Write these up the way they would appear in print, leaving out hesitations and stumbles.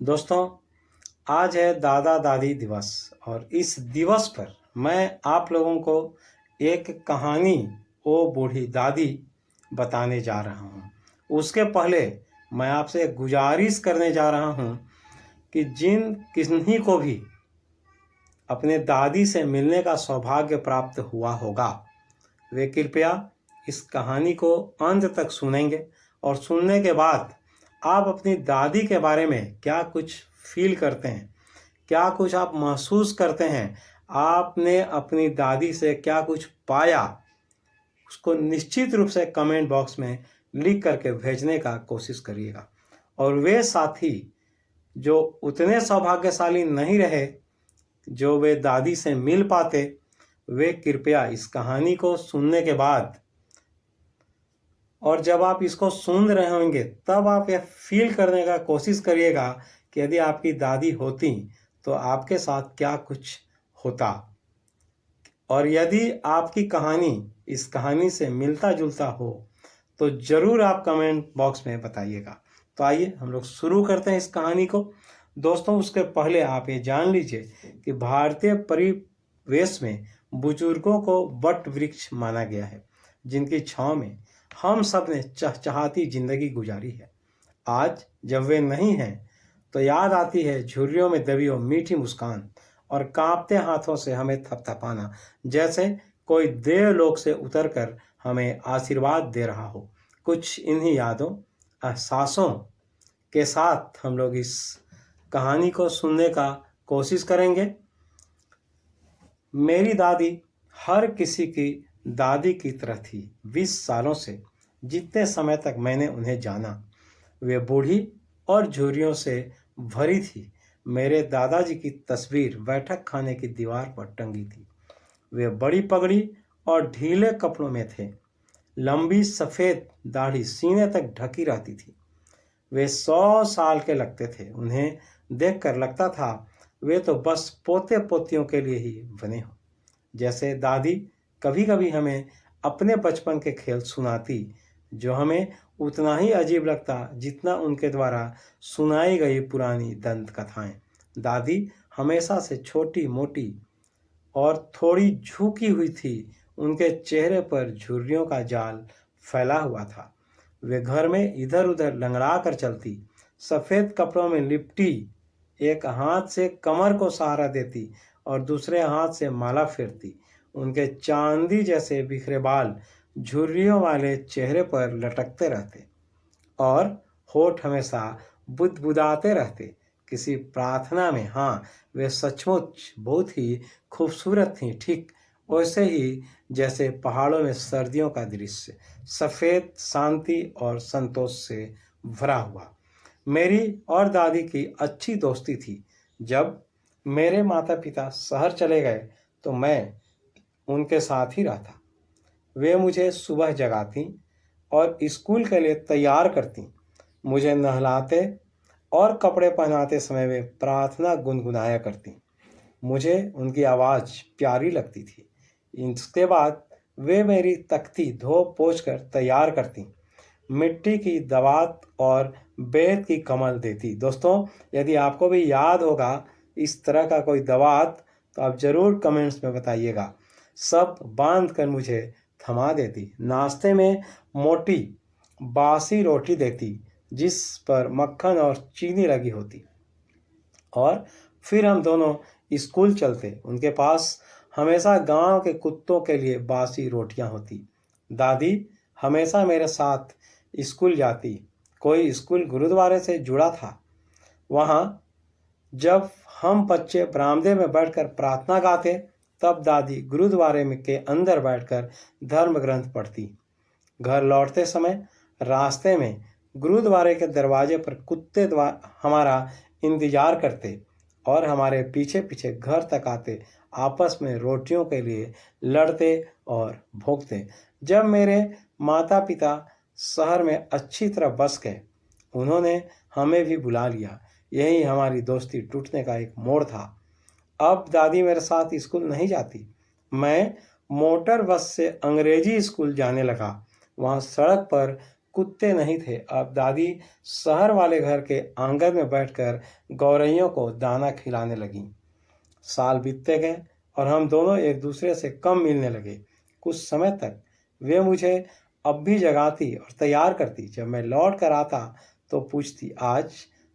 दोस्तों, आज है दादा दादी दिवस और इस दिवस पर मैं आप लोगों को एक कहानी ओ बूढ़ी दादी बताने जा रहा हूँ। उसके पहले मैं आपसे एक गुजारिश करने जा रहा हूँ कि जिन किन्हीं को भी अपने दादी से मिलने का सौभाग्य प्राप्त हुआ होगा, वे कृपया इस कहानी को अंत तक सुनेंगे और सुनने के बाद आप अपनी दादी के बारे में क्या कुछ फील करते हैं, क्या कुछ आप महसूस करते हैं, आपने अपनी दादी से क्या कुछ पाया, उसको निश्चित रूप से कमेंट बॉक्स में लिख करके भेजने का कोशिश करिएगा। और वे साथी जो उतने सौभाग्यशाली नहीं रहे जो वे दादी से मिल पाते, वे कृपया इस कहानी को सुनने के बाद और जब आप इसको सुन रहे होंगे तब आप यह फील करने का कोशिश करिएगा कि यदि आपकी दादी होती तो आपके साथ क्या कुछ होता। और यदि आपकी कहानी इस कहानी से मिलता जुलता हो तो ज़रूर आप कमेंट बॉक्स में बताइएगा। तो आइए हम लोग शुरू करते हैं इस कहानी को। दोस्तों, उसके पहले आप ये जान लीजिए कि भारतीय परिवेश में बुजुर्गों को वट वृक्ष माना गया है, जिनकी छांव में हम सब ने चहचहाती जिंदगी गुजारी है। आज जब वे नहीं हैं तो याद आती है झुर्रियों में दबी वो मीठी मुस्कान और कांपते हाथों से हमें थपथपाना, जैसे कोई देवलोक से उतरकर हमें आशीर्वाद दे रहा हो। कुछ इन्हीं यादों, एहसासों के साथ हम लोग इस कहानी को सुनने का कोशिश करेंगे। मेरी दादी हर किसी की दादी की तरह थी। 20 सालों से, जितने समय तक मैंने उन्हें जाना, वे बूढ़ी और झुर्रियों से भरी थी। मेरे दादाजी की तस्वीर बैठक खाने की दीवार पर टंगी थी। वे बड़ी पगड़ी और ढीले कपड़ों में थे। लंबी सफ़ेद दाढ़ी सीने तक ढकी रहती थी। वे 100 साल के लगते थे। उन्हें देखकर लगता था वे तो बस पोते पोतियों के लिए ही बने हों। जैसे दादी कभी कभी हमें अपने बचपन के खेल सुनाती, जो हमें उतना ही अजीब लगता जितना उनके द्वारा सुनाई गई पुरानी दंत कथाएं। दादी हमेशा से छोटी मोटी और थोड़ी झुकी हुई थी। उनके चेहरे पर झुर्रियों का जाल फैला हुआ था। वे घर में इधर उधर लंगड़ा कर चलती, सफ़ेद कपड़ों में लिपटी, एक हाथ से कमर को सहारा देती और दूसरे हाथ से माला फेरती। उनके चांदी जैसे बिखरे बाल झुर्रियों वाले चेहरे पर लटकते रहते और होठ हमेशा बुदबुदाते रहते किसी प्रार्थना में। हाँ, वे सचमुच बहुत ही खूबसूरत थीं, ठीक वैसे ही जैसे पहाड़ों में सर्दियों का दृश्य, सफ़ेद, शांति और संतोष से भरा हुआ। मेरी और दादी की अच्छी दोस्ती थी। जब मेरे माता पिता शहर चले गए तो मैं उनके साथ ही रहता। वे मुझे सुबह जगाती और स्कूल के लिए तैयार करती। मुझे नहलाते और कपड़े पहनाते समय वे प्रार्थना गुनगुनाया करती। मुझे उनकी आवाज़ प्यारी लगती थी। इसके बाद वे मेरी तख्ती धो पोंछ कर तैयार करती, मिट्टी की दवात और बेत की कमल देती। दोस्तों, यदि आपको भी याद होगा इस तरह का कोई दवात तो आप ज़रूर कमेंट्स में बताइएगा। सब बांध कर मुझे थमा देती। नाश्ते में मोटी बासी रोटी देती जिस पर मक्खन और चीनी लगी होती और फिर हम दोनों स्कूल चलते। उनके पास हमेशा गांव के कुत्तों के लिए बासी रोटियां होती। दादी हमेशा मेरे साथ स्कूल जाती। कोई स्कूल गुरुद्वारे से जुड़ा था। वहाँ जब हम बच्चे बरामदे में बैठकर प्रार्थना गाते, तब दादी गुरुद्वारे में के अंदर बैठकर धर्म ग्रंथ पढ़ती। घर लौटते समय रास्ते में गुरुद्वारे के दरवाजे पर कुत्ते हमारा इंतजार करते और हमारे पीछे पीछे घर तक आते, आपस में रोटियों के लिए लड़ते और भोंकते। जब मेरे माता पिता शहर में अच्छी तरह बस गए, उन्होंने हमें भी बुला लिया। यही हमारी दोस्ती टूटने का एक मोड़ था। अब दादी मेरे साथ स्कूल नहीं जाती। मैं मोटर बस से अंग्रेजी स्कूल जाने लगा। वहाँ सड़क पर कुत्ते नहीं थे। अब दादी शहर वाले घर के आंगन में बैठकर गौरैयों को दाना खिलाने लगी। साल बीतते गए और हम दोनों एक दूसरे से कम मिलने लगे। कुछ समय तक वे मुझे अब भी जगाती और तैयार करती। जब मैं लौट कर आता तो पूछती, आज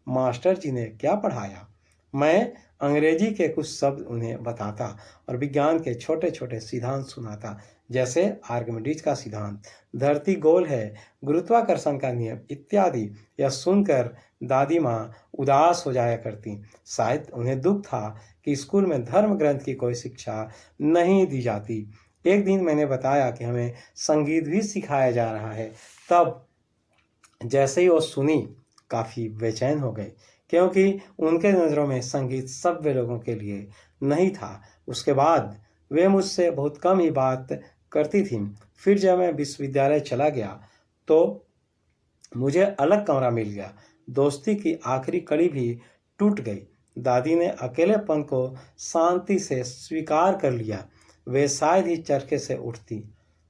मास्टर जी ने क्या पढ़ाया? मैं अंग्रेजी के कुछ शब्द उन्हें बताता और विज्ञान के छोटे छोटे सिद्धांत सुनाता, जैसे आर्किमिडीज का सिद्धांत, धरती गोल है, गुरुत्वाकर्षण का नियम इत्यादि। यह सुनकर दादी माँ उदास हो जाया करती। शायद उन्हें दुख था कि स्कूल में धर्म ग्रंथ की कोई शिक्षा नहीं दी जाती। एक दिन मैंने बताया कि हमें संगीत भी सिखाया जा रहा है। तब जैसे ही वो सुनी, काफ़ी बेचैन हो गए, क्योंकि उनके नज़रों में संगीत सभ्य लोगों के लिए नहीं था। उसके बाद वे मुझसे बहुत कम ही बात करती थीं। फिर जब मैं विश्वविद्यालय चला गया तो मुझे अलग कमरा मिल गया। दोस्ती की आखिरी कड़ी भी टूट गई। दादी ने अकेलेपन को शांति से स्वीकार कर लिया। वे शायद ही चरखे से उठती,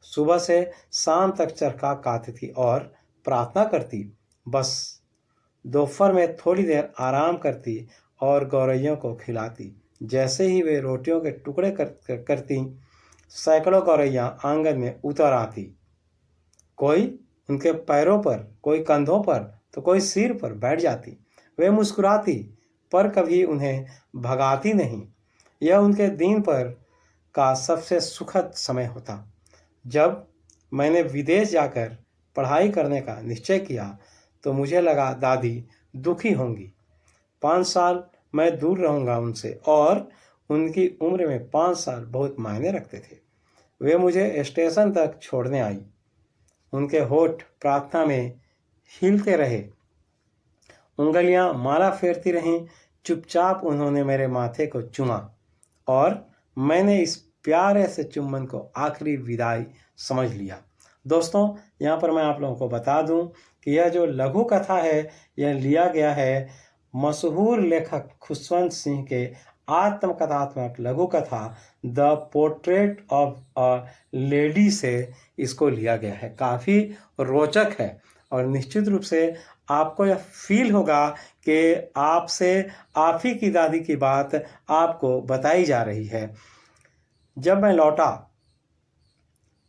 सुबह से शाम तक चरखा काटती थी और प्रार्थना करती। बस दोपहर में थोड़ी देर आराम करती और गौरैयों को खिलाती। जैसे ही वे रोटियों के टुकड़े करती, सैकड़ों गौरैयाँ आंगन में उतर आती। कोई उनके पैरों पर, कोई कंधों पर, तो कोई सिर पर बैठ जाती। वे मुस्कुराती पर कभी उन्हें भगाती नहीं। यह उनके दिन पर का सबसे सुखद समय होता। जब मैंने विदेश जाकर पढ़ाई करने का निश्चय किया तो मुझे लगा दादी दुखी होंगी। 5 साल मैं दूर रहूँगा उनसे, और उनकी उम्र में 5 साल बहुत मायने रखते थे। वे मुझे स्टेशन तक छोड़ने आई। उनके होठ प्रार्थना में हिलते रहे, उंगलियां माला फेरती रहीं। चुपचाप उन्होंने मेरे माथे को चूमा और मैंने इस प्यारे से चुम्बन को आखिरी विदाई समझ लिया। दोस्तों, यहाँ पर मैं आप लोगों को बता दूं कि यह जो लघु कथा है, यह लिया गया है मशहूर लेखक खुशवंत सिंह के आत्मकथात्मक लघु कथा the portrait of a lady से इसको लिया गया है। काफ़ी रोचक है और निश्चित रूप से आपको यह फील होगा कि आपसे आप ही की दादी की बात आपको बताई जा रही है। जब मैं लौटा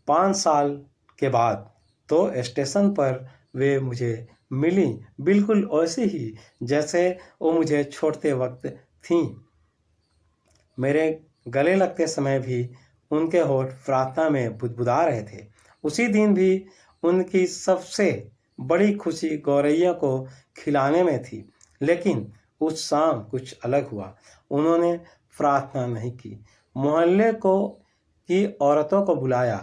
5 साल के बाद तो स्टेशन पर वे मुझे मिली, बिल्कुल वैसे ही जैसे वो मुझे छोड़ते वक्त थीं। मेरे गले लगते समय भी उनके होठ प्रार्थना में बुदबुदा रहे थे। उसी दिन भी उनकी सबसे बड़ी खुशी गौरैया को खिलाने में थी। लेकिन उस शाम कुछ अलग हुआ। उन्होंने प्रार्थना नहीं की, मोहल्ले की औरतों को बुलाया,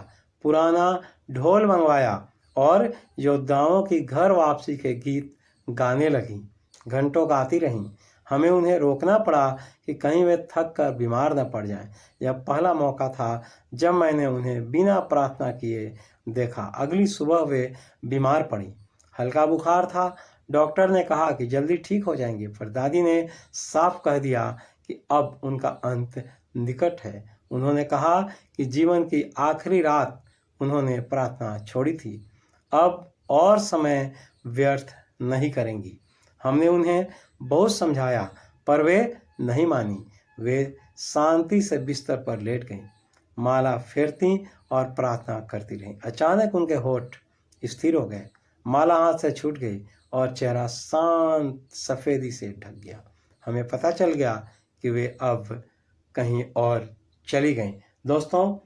पुराना ढोल मंगवाया और योद्धाओं की घर वापसी के गीत गाने लगी। घंटों गाती रहीं। हमें उन्हें रोकना पड़ा कि कहीं वे थक कर बीमार न पड़ जाएं। यह पहला मौका था जब मैंने उन्हें बिना प्रार्थना किए देखा। अगली सुबह वे बीमार पड़ी। हल्का बुखार था। डॉक्टर ने कहा कि जल्दी ठीक हो जाएंगे, पर दादी ने साफ कह दिया कि अब उनका अंत निकट है। उन्होंने कहा कि जीवन की आखिरी रात उन्होंने प्रार्थना छोड़ी थी, अब और समय व्यर्थ नहीं करेंगी। हमने उन्हें बहुत समझाया पर वे नहीं मानी। वे शांति से बिस्तर पर लेट गईं, माला फेरती और प्रार्थना करती रहीं। अचानक उनके होठ स्थिर हो गए, माला हाथ से छूट गई और चेहरा शांत सफ़ेदी से ढक गया। हमें पता चल गया कि वे अब कहीं और चली गईं। दोस्तों,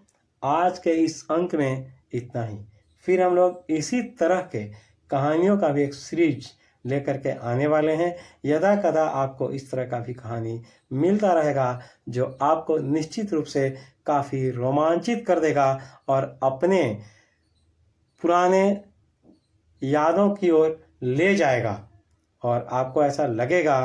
आज के इस अंक में इतना ही। फिर हम लोग इसी तरह के कहानियों का भी एक सीरीज लेकर के आने वाले हैं। यदा कदा आपको इस तरह का भी कहानी मिलता रहेगा जो आपको निश्चित रूप से काफ़ी रोमांचित कर देगा और अपने पुराने यादों की ओर ले जाएगा और आपको ऐसा लगेगा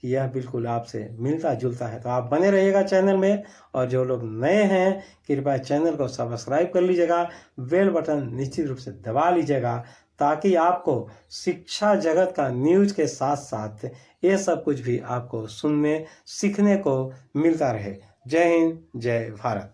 कि यह बिल्कुल आपसे मिलता जुलता है। तो आप बने रहिएगा चैनल में, और जो लोग नए हैं कृपया चैनल को सब्सक्राइब कर लीजिएगा, बेल बटन निश्चित रूप से दबा लीजिएगा, ताकि आपको शिक्षा जगत का न्यूज़ के साथ साथ ये सब कुछ भी आपको सुनने सीखने को मिलता रहे। जय हिंद, जय भारत।